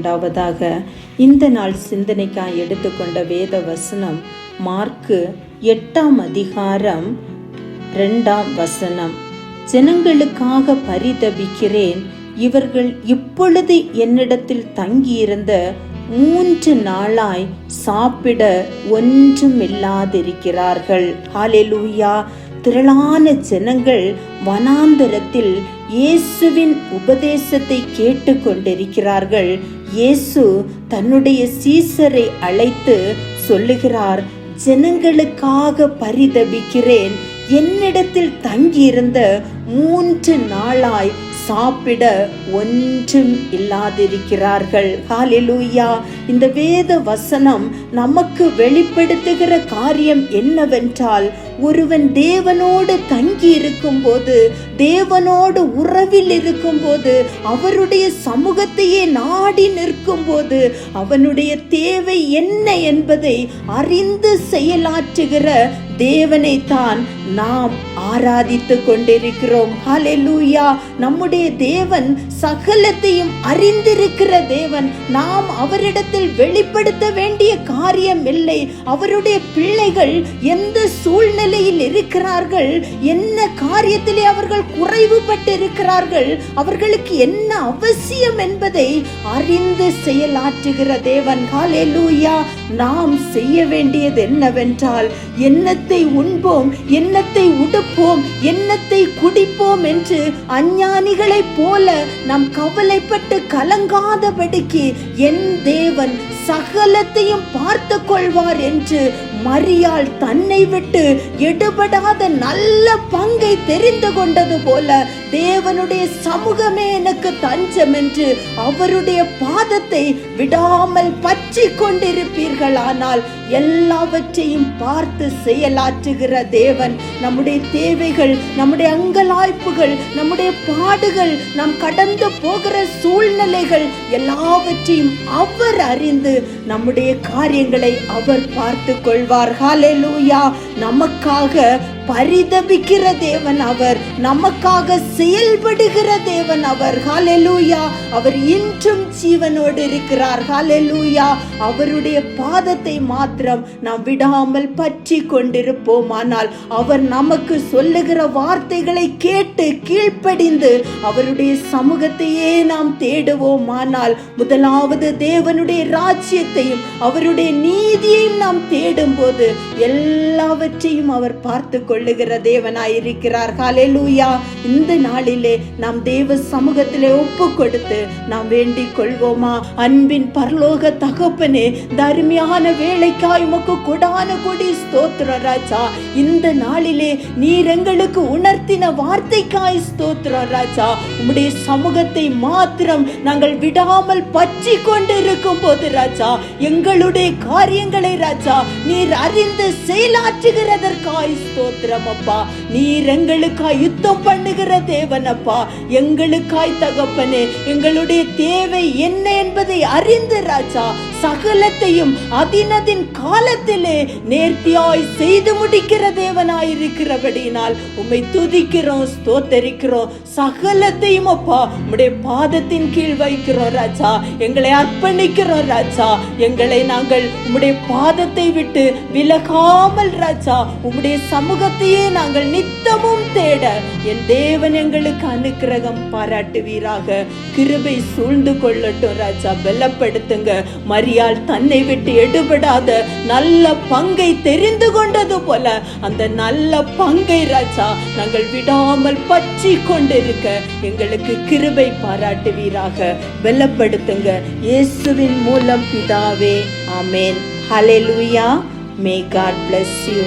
உண்டாவதாக. இந்த நாள் சிந்தனைக்காய் எடுத்துக்கொண்ட வேத வசனம் மார்க்கு 8ஆம் அதிகாரம் 2ஆம் வசனம். ஜனங்களுக்காக பரிதபிக்கிறேன், இவர்கள் இப்பொழுது என்னிடத்தில் தங்கியிருந்த 3 நாளாய் சாப்பிட ஒன்றுமில்லாதிருக்கிறார்கள். ஹல்லேலூயா. திரளான ஜனங்கள் வனாந்தரத்தில் இயேசுவின் உபதேசத்தை கேட்டு கொண்டிருக்கிறார்கள். இயேசு தன்னுடைய சீசரை அழைத்து சொல்லுகிறார், ஜனங்களுக்காக பரிதபிக்கிறேன், என்னிடத்தில் தங்கியிருந்த 3 நாளாய் சாப்பிட ஒன்றும் இல்லாதிருக்கிறார்கள். ஹல்லேலூயா. இந்த வேத வசனம் நமக்கு வெளிப்படுத்துகிற காரியம் என்னவென்றால், ஒருவன் தேவனோடு தங்கி இருக்கும் போது, தேவனோடு உறவில் இருக்கும் போது, அவருடைய சமூகத்தையே நாடி நிற்கும் போது, அவனுடைய தேவை என்ன என்பதை அறிந்து செயலாற்றுகிற தேவனை தான் நாம் ஆராதித்து கொண்டிருக்கிறோம். ஹல்லேலூயா. நம்முடைய தேவன் சகலத்தையும் அறிந்திருக்கிற தேவன். நாம் அவரிடத்தில் வெளிப்படுத்த வேண்டிய காரியம் இல்லை. அவருடைய பிள்ளைகள் எந்த சூழ்நிலையில் இருக்கிறார்கள், என்ன காரியத்திலே அவர்கள் குறைவுபட்டு இருக்கிறார்கள், அவர்களுக்கு என்ன அவசியம் என்பதை அறிந்து செயலாற்றுகிற தேவன். ஹல்லேலூயா. நாம் செய்ய வேண்டியது என்னவென்றால், என்னத்தை உண்போம், என்னத்தை உடுப்போம், என்னத்தை குடிப்போம் என்று அஞ்ஞானிகளைப் போல நாம் கவலைப்பட்டு கலங்காதபடிக்கு என் தேவன் சகலத்தையும் பார்த்து கொள்வார் என்று மரியாள் தன்னை விட்டு எடுபடாத நல்ல பங்கை தெரிந்து கொண்டது போல, தேவனுடைய சமூகமே எனக்கு தஞ்சம் என்று அவருடைய பாதத்தை விடாமல் பற்றி கொண்டிருப்பீர்களானால் எல்லாவற்றையும் பார்த்து செயலாற்றுகிற தேவன். நம்முடைய தேவைகள், நம்முடைய அங்கலாய்ப்புகள், நம்முடைய பாடுகள், நாம் கடந்து போகிற சூழ்நிலைகள் எல்லாவற்றையும் அவர் அறிந்து நம்முடைய காரியங்களை அவர் பார்த்து கொள்வார். ஹல்லேலூயா. நமக்காக பரிதபிக்கிற தேவன் அவர், நமக்காக செயல்படுகிற தேவன் அவர். ஹல்லேலூயா. அவர் இன்றும் ஜீவனோடு இருக்கிறார். ஹல்லேலூயா. அவருடைய பாதத்தை மாத்திரம் நாம் விடாமல் பற்றி கொண்டிருப்போமானால், அவர் நமக்கு சொல்லுகிற வார்த்தைகளை கேட்டு கீழ்ப்படிந்து அவருடைய சமூகத்தையே நாம் தேடுவோமானால், முதலாவது தேவனுடைய ராஜ்யத்தையும் அவருடைய நீதியையும் நாம் தேடும் போது எல்லாவற்றையும் அவர் பார்த்து கொள்ளுகிற தேவனாயிருக்கிறார். ஹல்லேலூயா. இந்த நாளிலே நாம் தேவ சமூகத்திலே ஒப்பு கொடுத்து நாம் வேண்டிக் கொள்வோமா? அன்பின் பரலோக தகப்பனே, அருமையான வேலைக்காய் உமக்கு கொடான கொடி ஸ்தோத்திரம் ராஜா. இந்த நாளிலே நீர் எங்களுக்கு உணர்த்தின வார்த்தைக்காய் ஸ்தோத்திரம் ராஜா. உம்முடைய சமூகத்தை மாத்திரம் நாங்கள் விடாமல் பற்றி கொண்டு இருக்கும் போது ராஜா, எங்களுடைய காரியங்களை ராஜா நீர் அறிந்து செயலாற்றுகிறதற்காய் ஸ்தோத்திரம் அப்பா. நீர் எங்களுக்காய் யுத்தம் பண்ணுகிற தேவன் அப்பா. எங்களுக்காய் தகப்பனே, எங்களுடைய தேவை என்ன என்பதை அறிந்து ராஜா சகலத்தையும் அதினதின் காலத்திலே நேர்த்தியாய் செய்து முடிக்கிற தேவனாயிருக்கிறபடினால் உம்மை துதிக்கிறோம், ஸ்தோத்தரிக்கிறோம். சகலத்தையும் அப்பா உம்முடைய பாதத்தின் கீழ் வைக்கிறோம் ராஜா. எங்களை அர்ப்பணிக்கிறோம் ராஜா. எங்களை நாங்கள் உம்முடைய பாதத்தை விட்டு விலகாமல் ராஜா உம்முடைய சமூகத்தையே நாங்கள் நித்தமும் தேட என் தேவன் எங்களுக்கு அனுக்கிரகம் பாராட்டுவீராக. கிருபை சூழ்ந்து கொள்ளட்டும் ராஜா. பலப்படுத்துங்க. மரியாள் தன்னை விட்டு எடுபடாத நல்ல பங்கை தெரிந்து கொண்டது போல அந்த நல்ல பங்கை ராஜா நாங்கள் விடாமல் பற்றி கொண்டிருக்க எங்களுக்கு கிருபை பாராட்டுவீராக. பலப்படுத்துங்க. இயேசுவின் மூலம் பிதாவே, ஆமென். ஹல்லேலூயா. May God bless you.